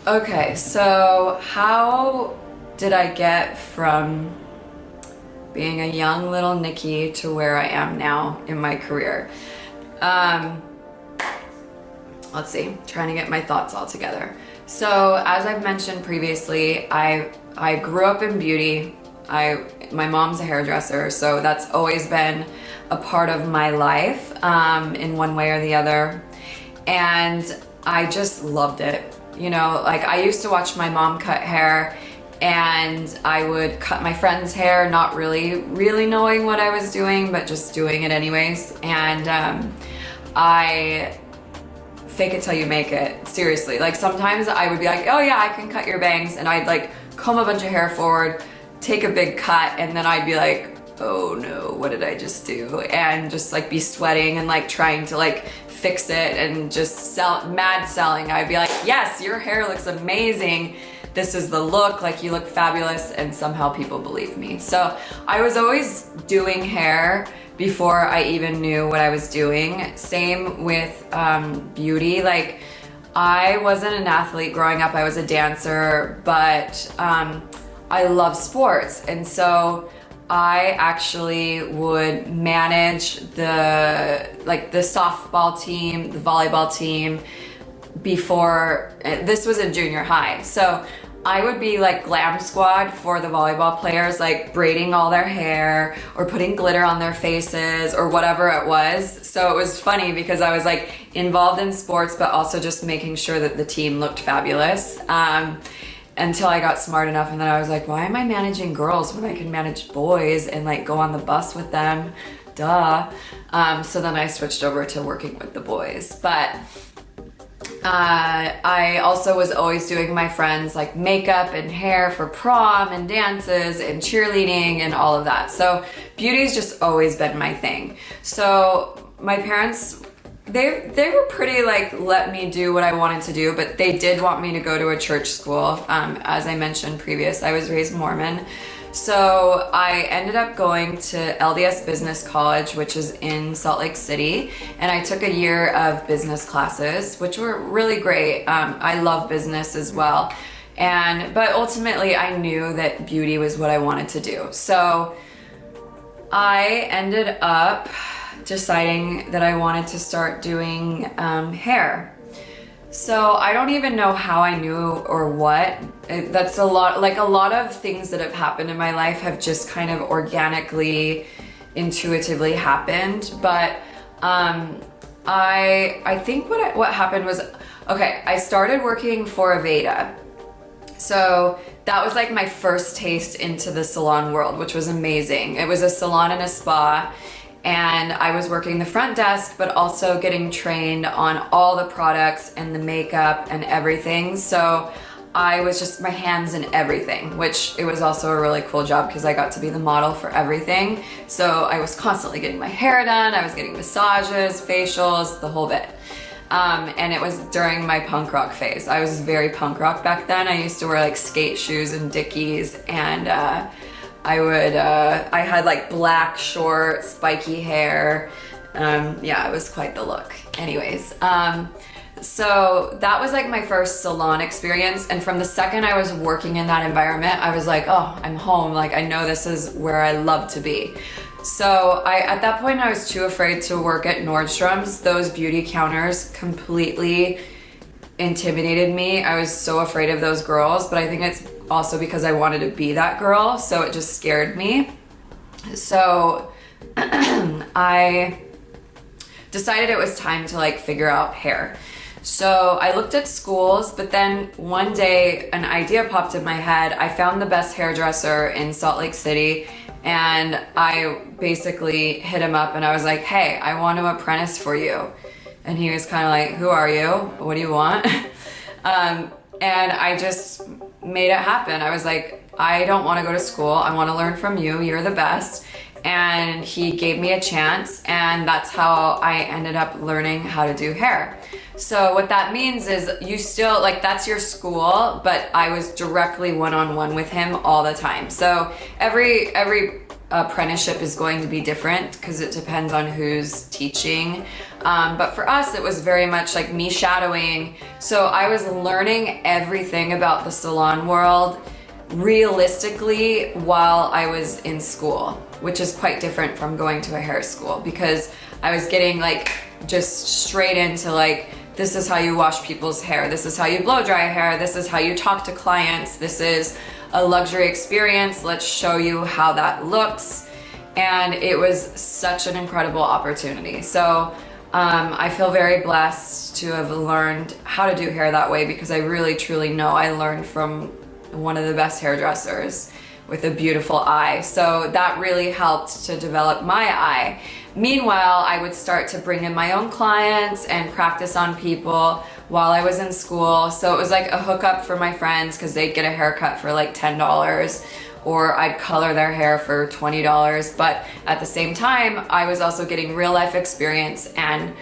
Okay, so how did I get from being a young little Nikki to where I am now in my career? Um, let's see, trying to get my thoughts all together. So as I've mentioned previously, I grew up in beauty. My mom's a hairdresser, so that's always been a part of my life in one way or the other. And I just loved it. You know, like I used to watch my mom cut hair and I would cut my friend's hair, not really knowing what I was doing, but just doing it anyways. And I fake it till you make it, seriously. Like sometimes I would be like, oh yeah, I can cut your bangs, and I'd like comb a bunch of hair forward, take a big cut, and then I'd be like, oh no, what did I just do? And just like be sweating and like trying to like fix it and just mad selling. I'd be like, yes, your hair looks amazing. This is the look, like you look fabulous, and somehow people believe me. So I was always doing hair before I even knew what I was doing. Same with beauty. Like I wasn't an athlete growing up, I was a dancer, but I love sports. And so I actually would manage the softball team, the volleyball team before, this was in junior high. So I would be like glam squad for the volleyball players, like braiding all their hair or putting glitter on their faces or whatever it was. So it was funny because I was like involved in sports, but also just making sure that the team looked fabulous. Until I got smart enough, and then I was like, why am I managing girls when I can manage boys and like go on the bus with them? Duh. So then I switched over to working with the boys. But I also was always doing my friends like makeup and hair for prom and dances and cheerleading and all of that. So beauty's just always been my thing. So my parents, they were pretty like, let me do what I wanted to do, but they did want me to go to a church school. As I mentioned previous, I was raised Mormon. So I ended up going to LDS Business College, which is in Salt Lake City, and I took a year of business classes, which were really great. I love business as well. But ultimately I knew that beauty was what I wanted to do. So I ended up deciding that I wanted to start doing hair. So I don't even know how I knew or what. That's a lot of things that have happened in my life have just kind of organically, intuitively happened. But I think what happened was, okay, I started working for Aveda. So that was like my first taste into the salon world, which was amazing. It was a salon and a spa. And I was working the front desk, but also getting trained on all the products and the makeup and everything. So I was just my hands in everything, which it was also a really cool job because I got to be the model for everything. So I was constantly getting my hair done. I was getting massages, facials, the whole bit. And it was during my punk rock phase. I was very punk rock back then. I used to wear like skate shoes and Dickies, and I had like black short, spiky hair. Yeah, it was quite the look. Anyways, so that was like my first salon experience. And from the second I was working in that environment, I was like, oh, I'm home. Like, I know this is where I love to be. So at that point, I was too afraid to work at Nordstrom's. Those beauty counters completely intimidated me. I was so afraid of those girls, but I think it's also because I wanted to be that girl, so it just scared me. So I decided it was time to like figure out hair. So I looked at schools, but then one day an idea popped in my head. I found the best hairdresser in Salt Lake City, and I basically hit him up and I was like, hey, I want to apprentice for you. And he was kind of like, who are you? What do you want? And I just made it happen. I was like, I don't want to go to school. I want to learn from you. You're the best. And he gave me a chance, and that's how I ended up learning how to do hair. So what that means is you still, like, that's your school, but I was directly one-on-one with him all the time. So every apprenticeship is going to be different because it depends on who's teaching. But for us, it was very much like me shadowing. So I was learning everything about the salon world realistically while I was in school, which is quite different from going to a hair school, because I was getting like just straight into like, this is how you wash people's hair, this is how you blow dry hair, this is how you talk to clients, this is a luxury experience, let's show you how that looks. And it was such an incredible opportunity. So I feel very blessed to have learned how to do hair that way, because I really truly know I learned from one of the best hairdressers with a beautiful eye. So that really helped to develop my eye. Meanwhile, I would start to bring in my own clients and practice on people while I was in school. So it was like a hookup for my friends, because they'd get a haircut for like $10, or I'd color their hair for $20. But at the same time, I was also getting real life experience and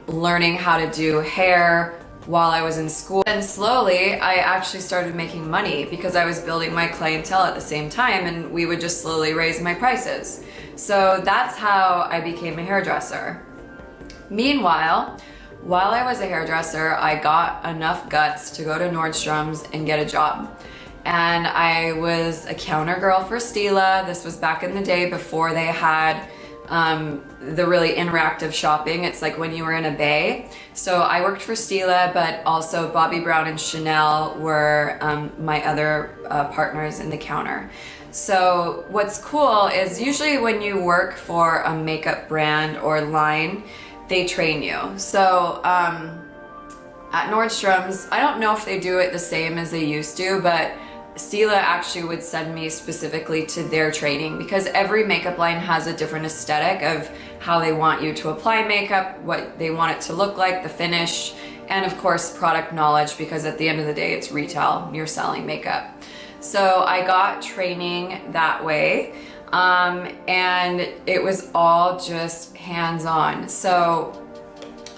learning how to do hair while I was in school. And slowly, I actually started making money because I was building my clientele at the same time, and we would just slowly raise my prices. So that's how I became a hairdresser. Meanwhile, while I was a hairdresser, I got enough guts to go to Nordstrom's and get a job. And I was a counter girl for Stila. This was back in the day before they had the really interactive shopping. It's like when you were in a bay. So I worked for Stila, but also Bobbi Brown and Chanel were my other partners in the counter. So what's cool is usually when you work for a makeup brand or line, they train you. So at Nordstrom's, I don't know if they do it the same as they used to, but Stila actually would send me specifically to their training, because every makeup line has a different aesthetic of how they want you to apply makeup, what they want it to look like, the finish, and of course product knowledge, because at the end of the day it's retail, you're selling makeup. So I got training that way, and it was all just hands-on. So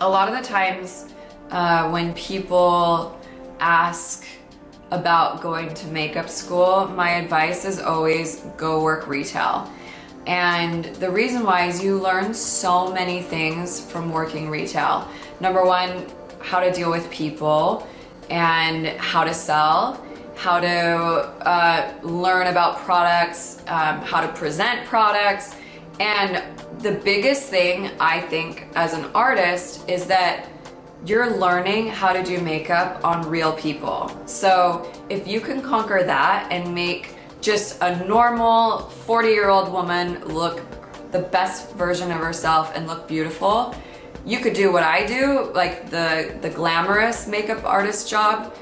a lot of the times when people ask about going to makeup school, my advice is always go work retail. And the reason why is you learn so many things from working retail. Number one, how to deal with people and how to sell, how to learn about products, how to present products. And the biggest thing I think as an artist is that you're learning how to do makeup on real people. So if you can conquer that and make just a normal 40-year-old woman look the best version of herself and look beautiful, you could do what I do, like the glamorous makeup artist job,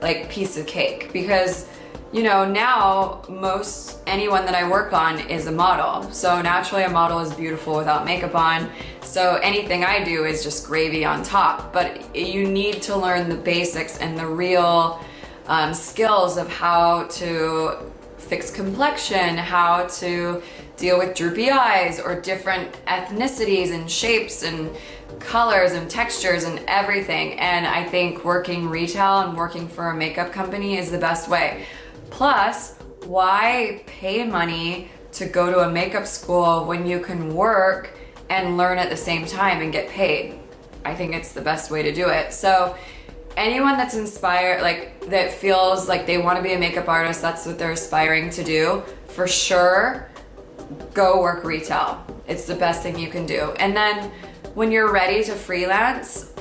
like piece of cake. Because you know, now most anyone that I work on is a model. So naturally a model is beautiful without makeup on. So anything I do is just gravy on top. But you need to learn the basics and the real skills of how to fix complexion, how to deal with droopy eyes or different ethnicities and shapes and colors and textures and everything. And I think working retail and working for a makeup company is the best way. Plus, why pay money to go to a makeup school when you can work and learn at the same time and get paid? I think it's the best way to do it. So anyone that's inspired, like that feels like they want to be a makeup artist, that's what they're aspiring to do, for sure, go work retail. It's the best thing you can do. And then when you're ready to freelance,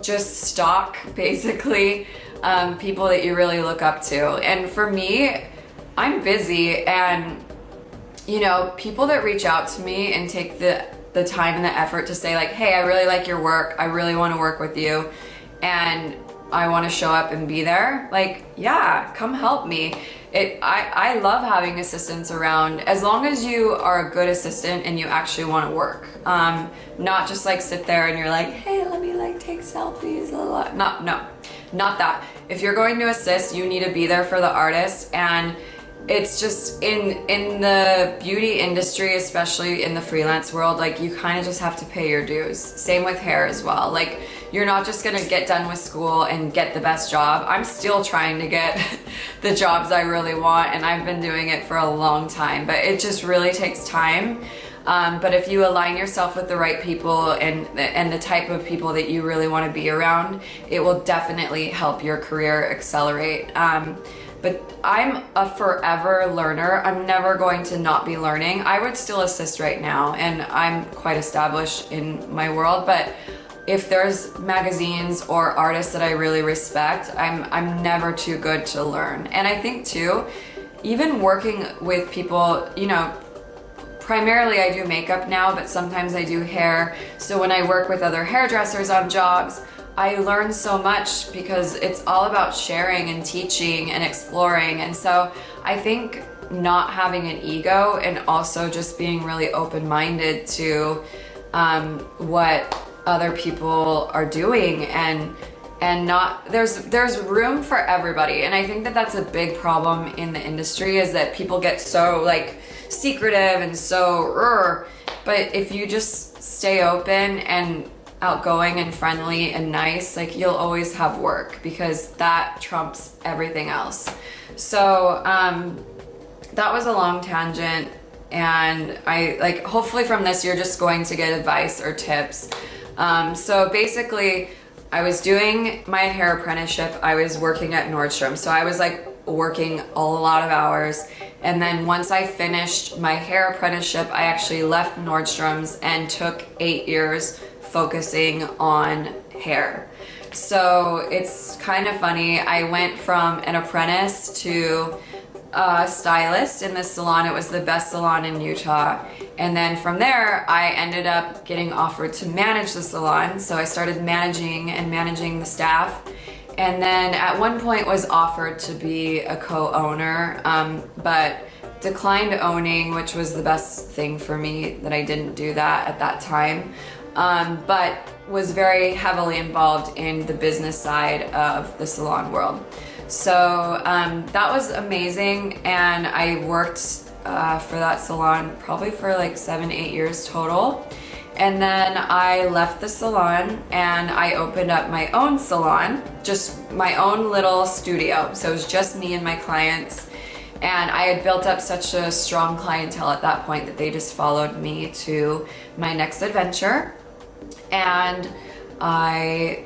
just stalk basically people that you really look up to. And for me, I'm busy, and you know, people that reach out to me and take the time and the effort to say like, hey, I really like your work, I really want to work with you, and I want to show up and be there, like, yeah, come help me. I love having assistants around, as long as you are a good assistant and you actually want to work. Not just like sit there and you're like, hey, let me like take selfies, no, not that. If you're going to assist, you need to be there for the artist. And it's just in the beauty industry, especially in the freelance world, like you kind of just have to pay your dues. Same with hair as well. Like you're not just gonna get done with school and get the best job. I'm still trying to get the jobs I really want, and I've been doing it for a long time, but it just really takes time. But if you align yourself with the right people and the type of people that you really want to be around, it will definitely help your career accelerate. But I'm a forever learner. I'm never going to not be learning. I would still assist right now, and I'm quite established in my world, but if there's magazines or artists that I really respect, I'm never too good to learn. And I think too, even working with people, you know, primarily I do makeup now, but sometimes I do hair. So when I work with other hairdressers on jobs, I learn so much because it's all about sharing and teaching and exploring. And so I think not having an ego and also just being really open-minded to what other people are doing, and not there's room for everybody. And I think that that's a big problem in the industry, is that people get so like secretive and so but if you just stay open and outgoing and friendly and nice, like you'll always have work, because that trumps everything else. So that was a long tangent, and I like, hopefully from this you're just going to get advice or tips. So basically I was doing my hair apprenticeship, I was working at Nordstrom, so I was like working a lot of hours. And then once I finished my hair apprenticeship, I actually left Nordstrom's and took 8 years focusing on hair. So it's kind of funny. I went from an apprentice to a stylist in this salon. It was the best salon in Utah. And then from there, I ended up getting offered to manage the salon. So I started managing the staff. And then at one point was offered to be a co-owner, but declined owning, which was the best thing for me, that I didn't do that at that time. But was very heavily involved in the business side of the salon world. So that was amazing, and I worked for that salon probably for like 7-8 years total. And then I left the salon and I opened up my own salon, just my own little studio. So it was just me and my clients. And I had built up such a strong clientele at that point that they just followed me to my next adventure. And I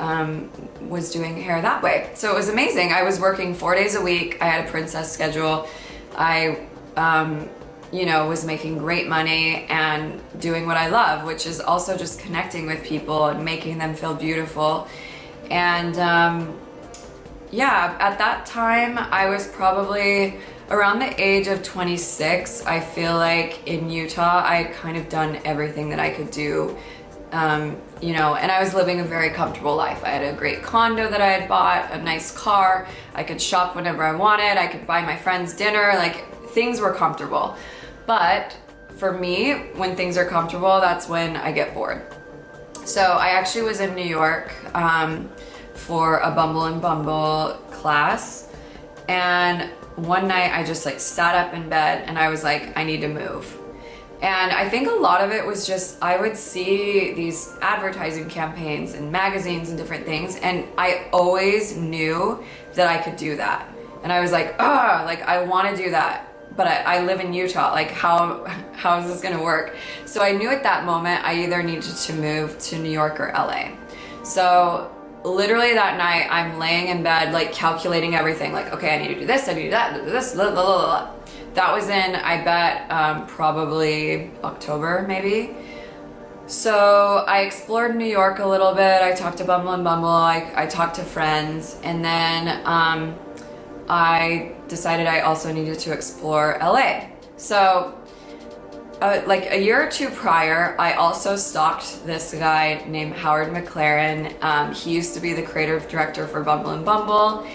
was doing hair that way. So it was amazing. I was working 4 days a week. I had a princess schedule. I was making great money and doing what I love, which is also just connecting with people and making them feel beautiful. And at that time, I was probably around the age of 26. I feel like in Utah, I had kind of done everything that I could do. And I was living a very comfortable life. I had a great condo that I had bought, a nice car. I could shop whenever I wanted. I could buy my friends dinner. Like, things were comfortable. But for me, when things are comfortable, that's when I get bored. So I actually was in New York for a Bumble and Bumble class. And one night I just like sat up in bed and I was like, I need to move. And I think a lot of it was just, I would see these advertising campaigns and magazines and different things, and I always knew that I could do that. And I was like, I want to do that, but I live in Utah. Like, how is this gonna work? So I knew at that moment I either needed to move to New York or LA. So literally that night I'm laying in bed, like calculating everything. Like, okay, I need to do this, I need to do that, do this, blah, blah, blah, blah. That was in, I bet, probably October, maybe. So I explored New York a little bit. I talked to Bumble and Bumble. I talked to friends. And then I decided I also needed to explore LA. So like a year or two prior, I also stalked this guy named Howard McLaren. He used to be the creative director for Bumble and Bumble.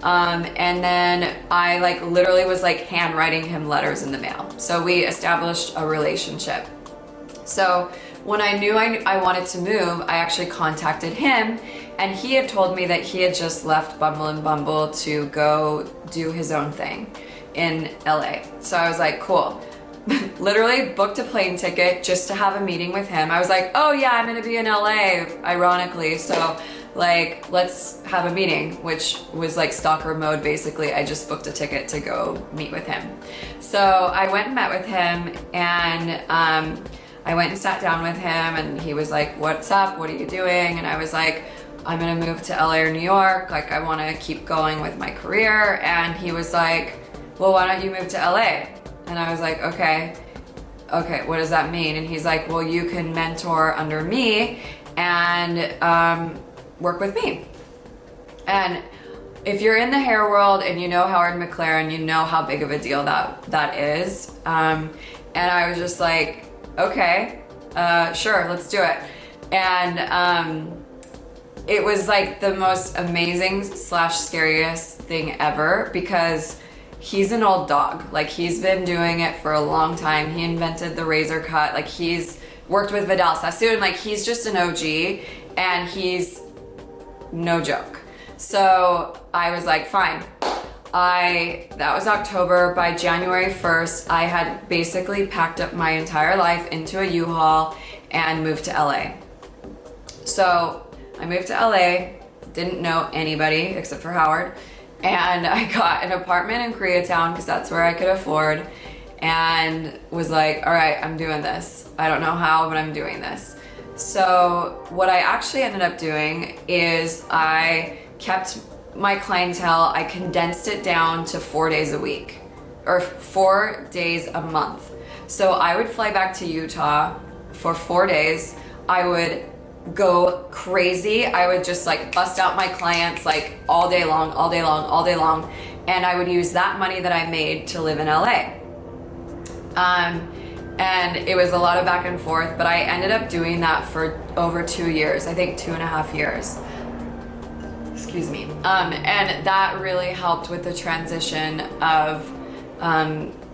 And then I like literally was like handwriting him letters in the mail. So we established a relationship. So when I knew I wanted to move, I actually contacted him, and he had told me that he had just left Bumble and Bumble to go do his own thing. in LA. So I was like, cool. Literally booked a plane ticket just to have a meeting with him. I was like, oh yeah, I'm gonna be in LA, ironically. So like, let's have a meeting, which was like stalker mode basically. I just booked a ticket to go meet with him. So I went and met with him, and I went and sat down with him, and he was like, what's up? What are you doing? And I was like, I'm gonna move to LA or New York. Like, I wanna keep going with my career. And he was like, well, why don't you move to LA? And I was like, okay, what does that mean? And he's like, well, you can mentor under me and work with me. And if you're in the hair world and you know Howard McLaren, you know how big of a deal that is. And I was just like, okay, sure, let's do it. And it was like the most amazing / scariest thing ever, because he's an old dog. Like, he's been doing it for a long time. He invented the razor cut. Like, he's worked with Vidal Sassoon. Like, he's just an OG, and he's no joke. So I was like, fine. That was October. By January 1st, I had basically packed up my entire life into a U-Haul and moved to LA. So I moved to LA, didn't know anybody except for Howard, and I got an apartment in Koreatown because that's where I could afford, and was like, all right, I'm doing this. I don't know how, but I'm doing this. So what I actually ended up doing is I kept my clientele, I condensed it down to 4 days a week, or 4 days a month. So I would fly back to Utah for 4 days. I would go crazy. I would just like bust out my clients like all day long. And I would use that money that I made to live in LA. And it was a lot of back and forth, but I ended up doing that for over 2 years, I think 2.5 years. Excuse me. And that really helped with the transition of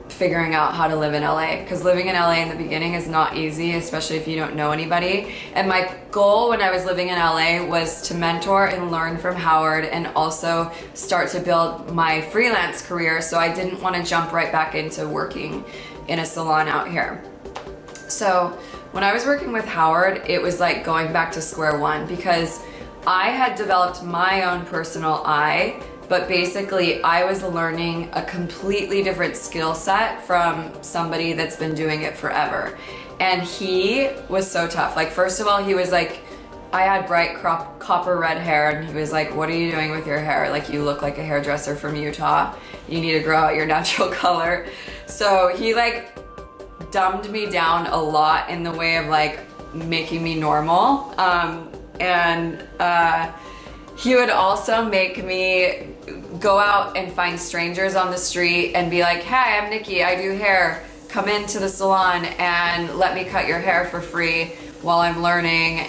figuring out how to live in LA, because living in LA in the beginning is not easy, especially if you don't know anybody. And my goal when I was living in LA was to mentor and learn from Howard, and also start to build my freelance career, so I didn't want to jump right back into working in a salon out here. So when I was working with Howard, it was like going back to square one, because I had developed my own personal eye, but basically I was learning a completely different skill set from somebody that's been doing it forever. And he was so tough. Like, first of all, he was like, I had bright copper red hair, and he was like, what are you doing with your hair? Like, you look like a hairdresser from Utah. You need to grow out your natural color. So he like dumbed me down a lot in the way of like making me normal. He would also make me go out and find strangers on the street and be like, hey, I'm Nikki, I do hair. Come into the salon and let me cut your hair for free while I'm learning.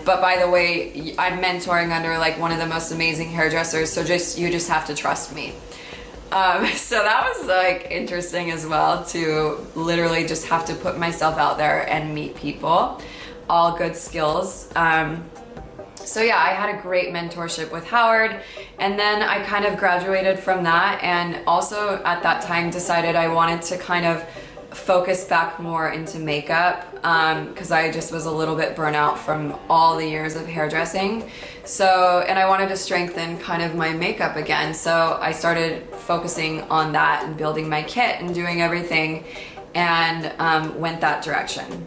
But by the way, I'm mentoring under like one of the most amazing hairdressers, so you just have to trust me. So that was like interesting as well, to literally just have to put myself out there and meet people. All good skills. So yeah, I had a great mentorship with Howard, and then I kind of graduated from that, and also at that time decided I wanted to kind of focus back more into makeup, because I just was a little bit burnt out from all the years of hairdressing. So, and I wanted to strengthen kind of my makeup again, so I started focusing on that and building my kit and doing everything, and went that direction.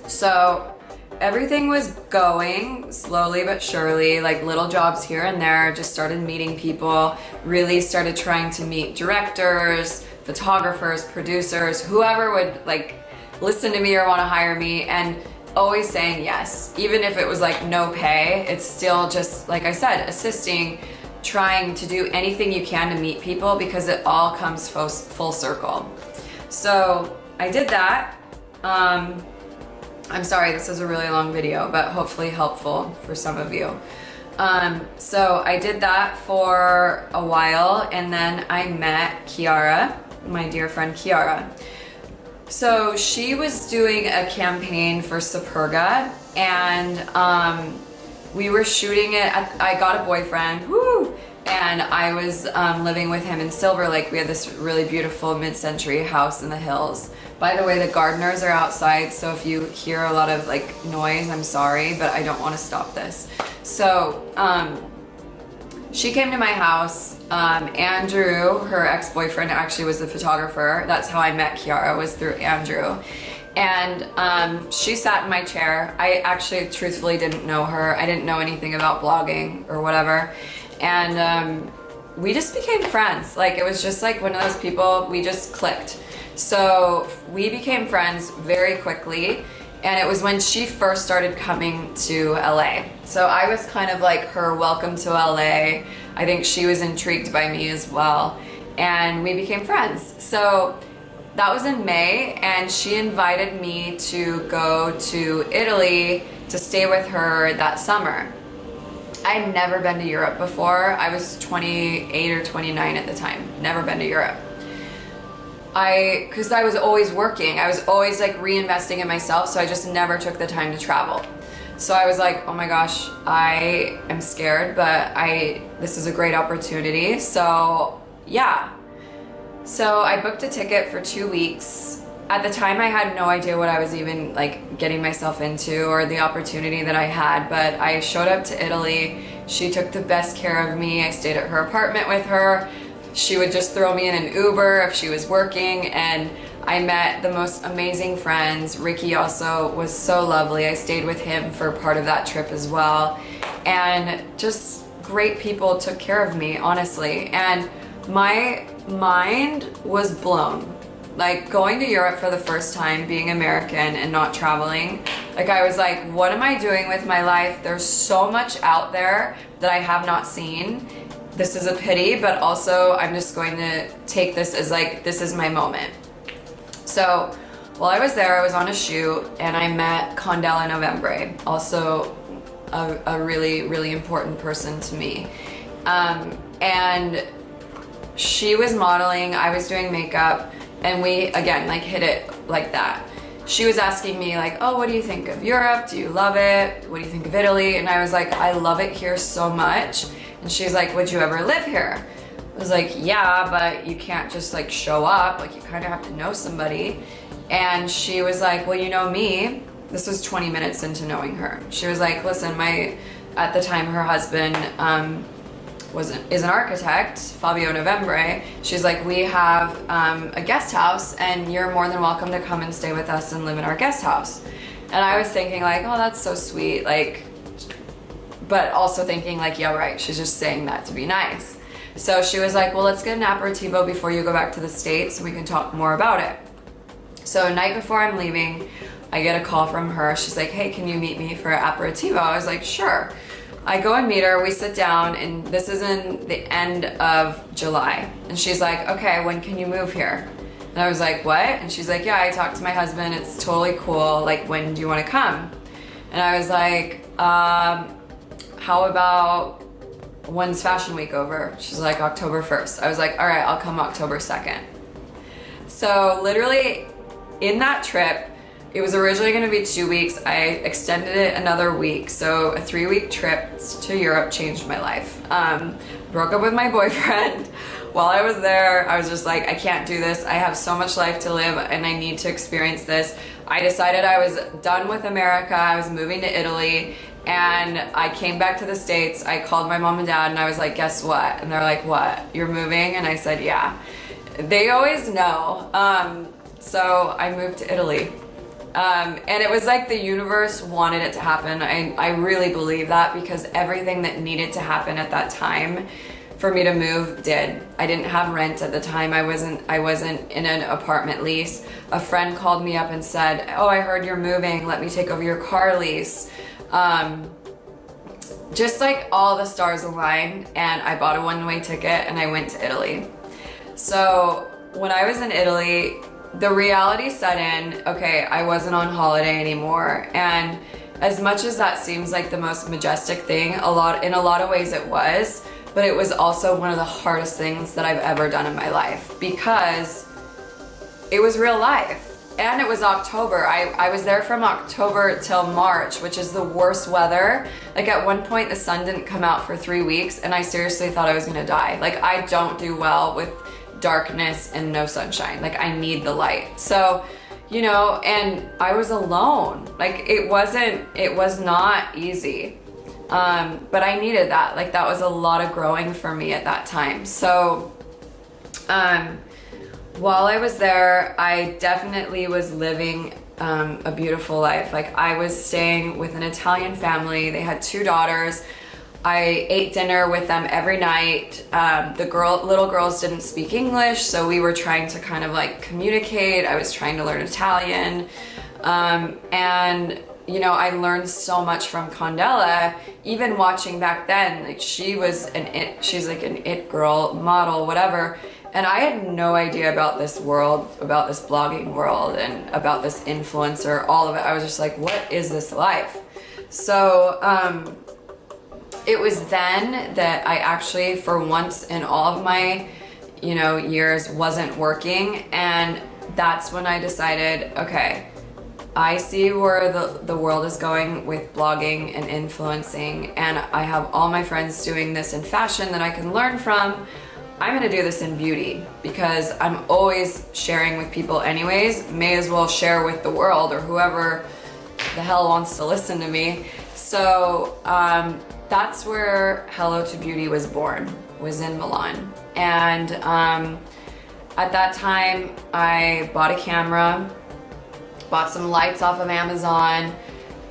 So everything was going slowly but surely, like little jobs here and there. Just started meeting people, really started trying to meet directors, photographers, producers, whoever would like listen to me or want to hire me, and always saying yes. Even if it was like no pay, it's still just, like I said, assisting, trying to do anything you can to meet people, because it all comes full circle. So I did that. I'm sorry, this is a really long video, but hopefully helpful for some of you. So I did that for a while, and then I met Kiara, my dear friend Kiara. So she was doing a campaign for Superga, and we were shooting it. I got a boyfriend, woo! and I was living with him in Silver Lake. We had this really beautiful mid-century house in the hills. By the way, the gardeners are outside, so if you hear a lot of like noise, I'm sorry, but I don't want to stop this. So she came to my house. Andrew, her ex-boyfriend, actually was the photographer. That's how I met Kiara, was through Andrew. And she sat in my chair. I actually truthfully didn't know her. I didn't know anything about blogging or whatever. And we just became friends. Like, it was just like one of those people, we just clicked. So we became friends very quickly. And it was when she first started coming to LA. So I was kind of like her welcome to LA. I think she was intrigued by me as well. And we became friends. So that was in May, and she invited me to go to Italy to stay with her that summer. I'd never been to Europe before. I was 28 or 29 at the time. Never been to Europe. Because I was always working. I was always like reinvesting in myself, so I just never took the time to travel. So I was like, oh my gosh, I am scared, but this is a great opportunity. So yeah. So I booked a ticket for 2 weeks. At the time, I had no idea what I was even like getting myself into or the opportunity that I had, but I showed up to Italy. She took the best care of me. I stayed at her apartment with her. She would just throw me in an Uber if she was working, and I met the most amazing friends. Ricky also was so lovely. I stayed with him for part of that trip as well. And just great people took care of me, honestly. And my mind was blown. Like, going to Europe for the first time, being American and not traveling, like, I was like, what am I doing with my life? There's so much out there that I have not seen. This is a pity, but also I'm just going to take this as like, this is my moment. So while I was there, I was on a shoot and I met Condella Novembre, also a really, really important person to me. And she was modeling, I was doing makeup, and we, again, like hit it like that. She was asking me like, oh, what do you think of Europe? Do you love it? What do you think of Italy? And I was like, I love it here so much. And she's like, would you ever live here? I was like, yeah, but you can't just like show up. Like, you kind of have to know somebody. And she was like, well, you know me. This was 20 minutes into knowing her. She was like, listen, at the time, her husband is an architect, Fabio Novembre. She's like, we have a guest house, and you're more than welcome to come and stay with us and live in our guest house. And I was thinking like, oh, that's so sweet. Like, but also thinking like, yeah, right, she's just saying that to be nice. So she was like, well, let's get an aperitivo before you go back to the States and we can talk more about it. So night before I'm leaving, I get a call from her. She's like, hey, can you meet me for aperitivo? I was like, sure. I go and meet her, we sit down, and this is in the end of July. And she's like, okay, when can you move here? And I was like, what? And she's like, yeah, I talked to my husband, it's totally cool. Like, when do you want to come? And I was like, how about when's Fashion Week over? She's like, October 1st. I was like, all right, I'll come October 2nd. So literally in that trip, it was originally going to be 2 weeks. I extended it another week. So a 3-week trip to Europe changed my life. Broke up with my boyfriend. While I was there, I was just like, I can't do this. I have so much life to live and I need to experience this. I decided I was done with America. I was moving to Italy, and I came back to the States. I called my mom and dad and I was like, guess what? And they're like, what? You're moving? And I said, yeah. They always know. So I moved to Italy. And it was like the universe wanted it to happen. I really believe that, because everything that needed to happen at that time for me to move did. I didn't have rent at the time. I wasn't in an apartment lease. A friend called me up and said, oh, I heard you're moving. Let me take over your car lease. Just like all the stars aligned, and I bought a one-way ticket and I went to Italy. So when I was in Italy, the reality set in. Okay, I wasn't on holiday anymore, and as much as that seems like the most majestic thing, in a lot of ways it was, but it was also one of the hardest things that I've ever done in my life, because it was real life. and it was October. I was there from October till March, which is the worst weather. Like at one point the sun didn't come out for 3 weeks and I seriously thought I was gonna die. Like I don't do well with darkness and no sunshine. Like I need the light. So, you know, and I was alone. Like it was not easy. But I needed that. Like that was a lot of growing for me at that time. So, while I was there, I definitely was living a beautiful life. Like I was staying with an Italian family. They had 2 daughters. I ate dinner with them every night. The little girls didn't speak English, so we were trying to kind of like communicate. I was trying to learn Italian. And you know, I learned so much from Condella, even watching back then. Like she's like an it girl, model, whatever. And I had no idea about this world, about this blogging world and about this influencer, all of it. I was just like, what is this life? So, it was then that I actually, for once in all of my, you know, years, wasn't working. And that's when I decided, okay, I see where the world is going with blogging and influencing, and I have all my friends doing this in fashion that I can learn from. I'm gonna do this in beauty because I'm always sharing with people anyways. May as well share with the world or whoever the hell wants to listen to me. So that's where Hello to Beauty was born, was in Milan. And at that time, I bought a camera, bought some lights off of Amazon,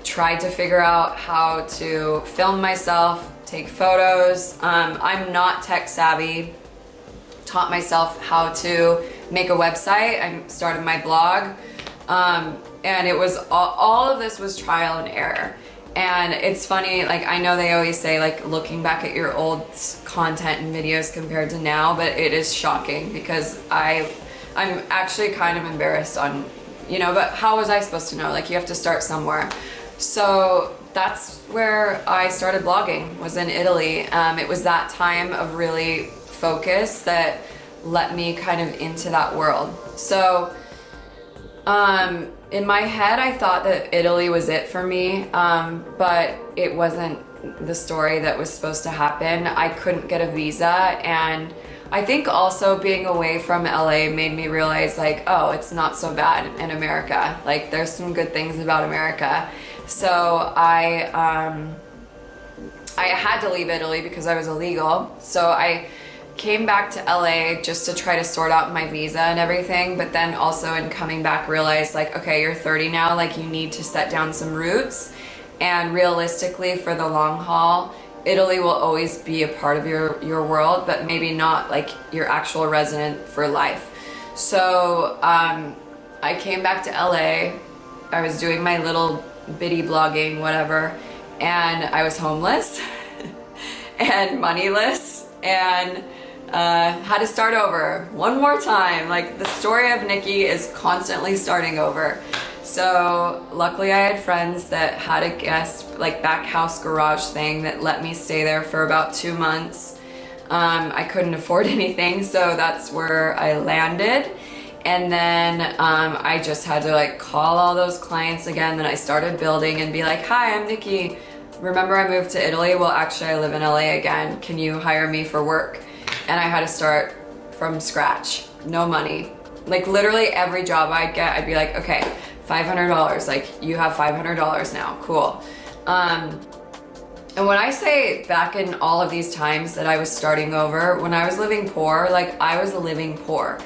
tried to figure out how to film myself, take photos. I'm not tech savvy. Taught myself how to make a website. I started my blog. And it was all of this was trial and error. And it's funny, like I know they always say like looking back at your old content and videos compared to now, but it is shocking because I'm actually kind of embarrassed on, you know, but how was I supposed to know? Like you have to start somewhere. So that's where I started blogging, was in Italy. It was that time of really focus that let me kind of into that world. So in my head, I thought that Italy was it for me, but it wasn't the story that was supposed to happen. I couldn't get a visa, and I think also being away from LA made me realize like, oh, it's not so bad in America. Like there's some good things about America. So I had to leave Italy because I was illegal. So I came back to LA just to try to sort out my visa and everything, but then also in coming back realized like, okay, you're 30 now, like you need to set down some roots, and realistically for the long haul, Italy will always be a part of your world, but maybe not like your actual resident for life. So I came back to LA, I was doing my little bitty blogging, whatever, and I was homeless and moneyless and had to start over one more time. Like the story of Nikki is constantly starting over. So luckily I had friends that had a guest like back house garage thing that let me stay there for about 2 months. I couldn't afford anything, so that's where I landed. And then I just had to like call all those clients again that I started building and be like, hi, I'm Nikki. Remember I moved to Italy? Well, actually I live in LA again. Can you hire me for work? And I had to start from scratch, no money. Like literally every job I'd get, I'd be like, okay, $500, like you have $500 now, cool. And when I say back in all of these times that I was starting over, when I was living poor, like I was living poor.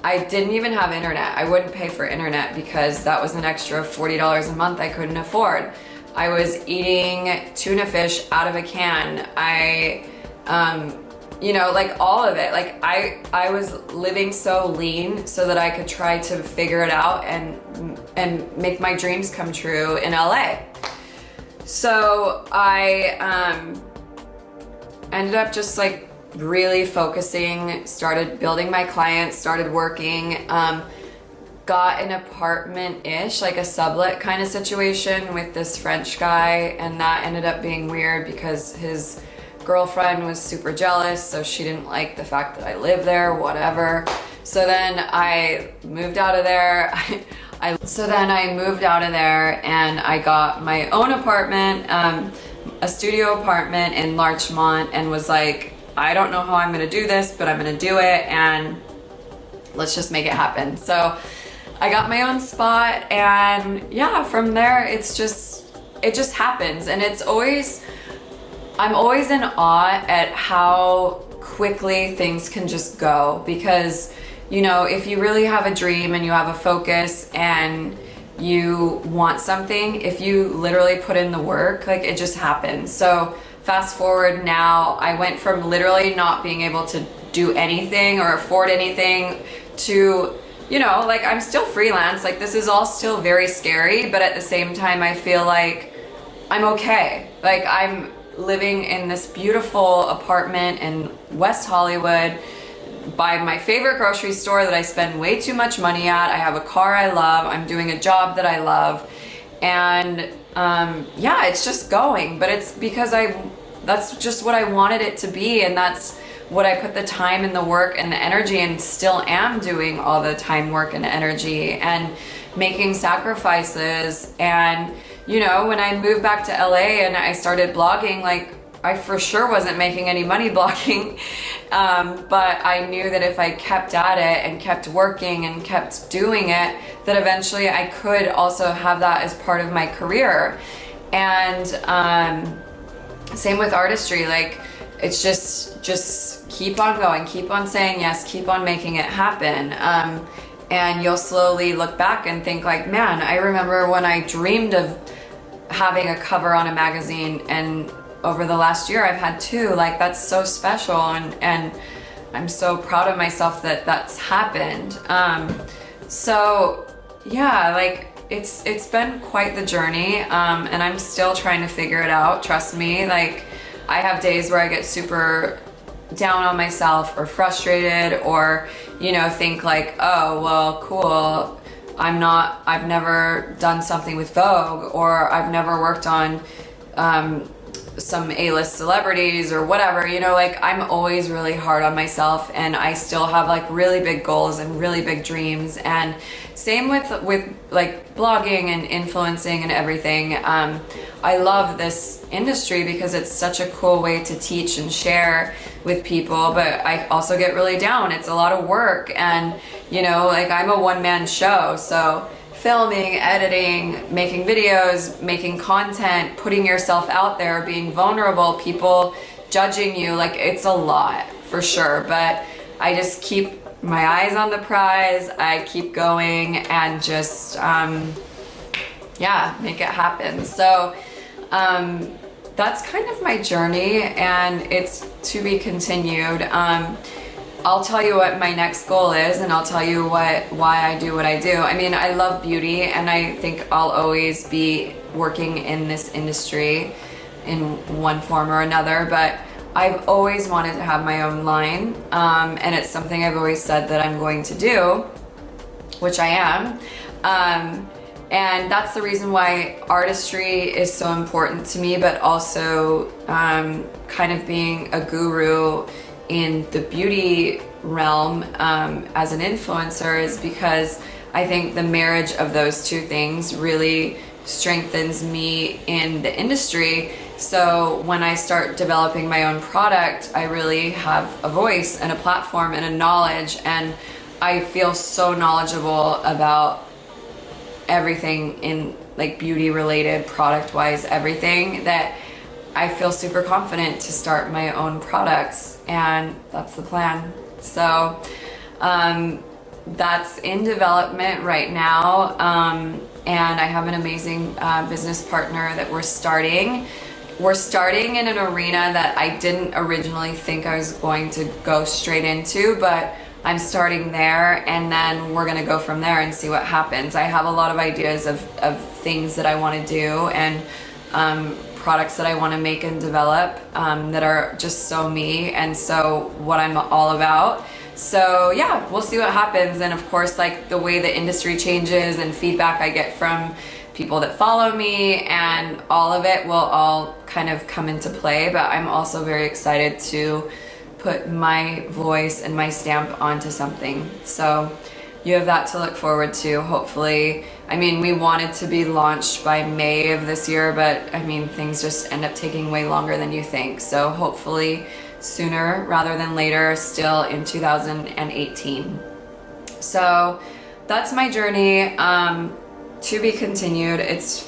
I didn't even have internet. I wouldn't pay for internet because that was an extra $40 a month I couldn't afford. I was eating tuna fish out of a can. You know, like all of it. Like I was living so lean so that I could try to figure it out and make my dreams come true in LA. So I ended up just like really focusing, started building my clients, started working, got an apartment-ish, like a sublet kind of situation with this French guy, and that ended up being weird because his girlfriend was super jealous, so she didn't like the fact that I lived there, whatever. So then I moved out of there. I moved out of there and I got my own apartment, a studio apartment in Larchmont, and was like, I don't know how I'm gonna do this, but I'm gonna do it, and let's just make it happen. So I got my own spot, and yeah, from there it just happens. And I'm always in awe at how quickly things can just go, because you know, if you really have a dream and you have a focus and you want something, if you literally put in the work, like, it just happens. So fast forward now, I went from literally not being able to do anything or afford anything to, you know, like, I'm still freelance. Like, this is all still very scary, but at the same time, I feel like I'm okay. Like, I'm living in this beautiful apartment in West Hollywood by my favorite grocery store that I spend way too much money at. I have a car I love. I'm doing a job that I love. And yeah, it's just going, but it's because that's just what I wanted it to be. And that's what I put the time and the work and the energy, and still am doing all the time, work, and energy, and making sacrifices. And you know, when I moved back to LA and I started blogging, like, I for sure wasn't making any money blogging, but I knew that if I kept at it and kept working and kept doing it, that eventually I could also have that as part of my career. And same with artistry. Like, it's just keep on going, keep on saying yes, keep on making it happen. And you'll slowly look back and think like, man, I remember when I dreamed of having a cover on a magazine, and over the last year I've had 2. Like, that's so special, and I'm so proud of myself that that's happened. So yeah, like, it's been quite the journey, and I'm still trying to figure it out. Trust me. Like, I have days where I get super down on myself or frustrated, or, you know, think like, oh, well, cool, I've never done something with Vogue, or I've never worked on some A-list celebrities or whatever, you know, like, I'm always really hard on myself, and I still have like really big goals and really big dreams. And same with like blogging and influencing and everything. I love this industry because it's such a cool way to teach and share with people, but I also get really down. It's a lot of work, and you know, like, I'm a one-man show, so filming, editing, making videos, making content, putting yourself out there, being vulnerable, people judging you, like, it's a lot for sure. But I just keep my eyes on the prize, I keep going, and just yeah, make it happen. So that's kind of my journey, and it's to be continued. I'll tell you what my next goal is, and I'll tell you why I do what I do. I mean, I love beauty, and I think I'll always be working in this industry in one form or another, but I've always wanted to have my own line, and it's something I've always said that I'm going to do, which I am. And that's the reason why artistry is so important to me, but also kind of being a guru in the beauty realm as an influencer, is because I think the marriage of those two things really strengthens me in the industry. So when I start developing my own product, I really have a voice and a platform and a knowledge, and I feel so knowledgeable about everything in like beauty related, product wise, everything, that I feel super confident to start my own products, and that's the plan. So that's in development right now, and I have an amazing business partner that we're starting. We're starting in an arena that I didn't originally think I was going to go straight into, but I'm starting there, and then we're gonna go from there and see what happens. I have a lot of ideas of things that I want to do, and products that I want to make and develop that are just so me and so what I'm all about. So yeah, we'll see what happens. And of course, like, the way the industry changes and feedback I get from people that follow me, and all of it will all kind of come into play. But I'm also very excited to put my voice and my stamp onto something. So you have that to look forward to, hopefully. I mean, we wanted to be launched by May of this year, but I mean, things just end up taking way longer than you think. So hopefully sooner rather than later, still in 2018. So that's my journey. To be continued.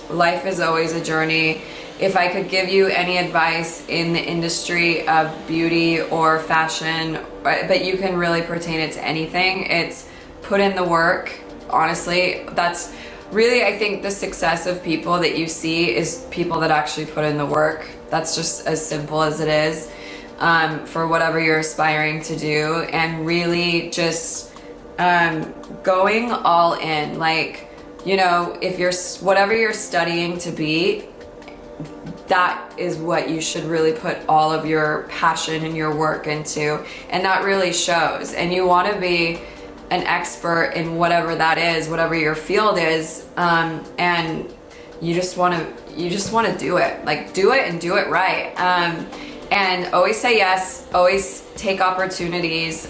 Life is always a journey. If I could give you any advice in the industry of beauty or fashion, but you can really pertain it to anything, it's put in the work. Honestly, that's really, I think the success of people that you see is people that actually put in the work. That's just as simple as it is, for whatever you're aspiring to do, and really just going all in. Like, you know, if you're whatever you're studying to be, that is what you should really put all of your passion and your work into, and that really shows. And you want to be an expert in whatever that is, whatever your field is, and you just want to do it. Like, do it and do it right, and always say yes, always take opportunities,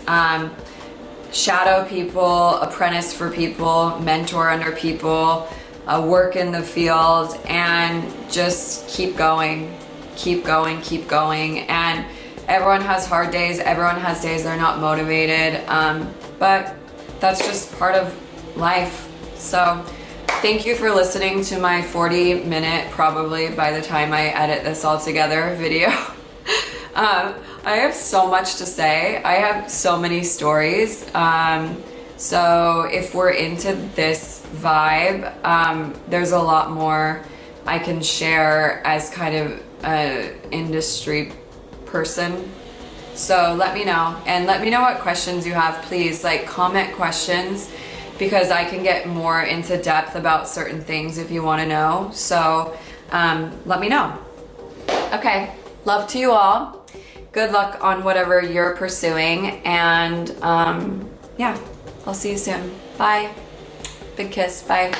shadow people, apprentice for people, mentor under people, work in the field, and just keep going, keep going, keep going. And everyone has hard days, everyone has days they're not motivated, but that's just part of life. So thank you for listening to my 40-minute, probably by the time I edit this all together, video. I have so much to say. I have so many stories. So if we're into this vibe, there's a lot more I can share as kind of an industry person. So let me know, and let me know what questions you have. Please, like, comment questions, because I can get more into depth about certain things if you want to know. So let me know. Okay, love to you all. Good luck on whatever you're pursuing, and yeah, I'll see you soon. Bye. Big kiss. Bye.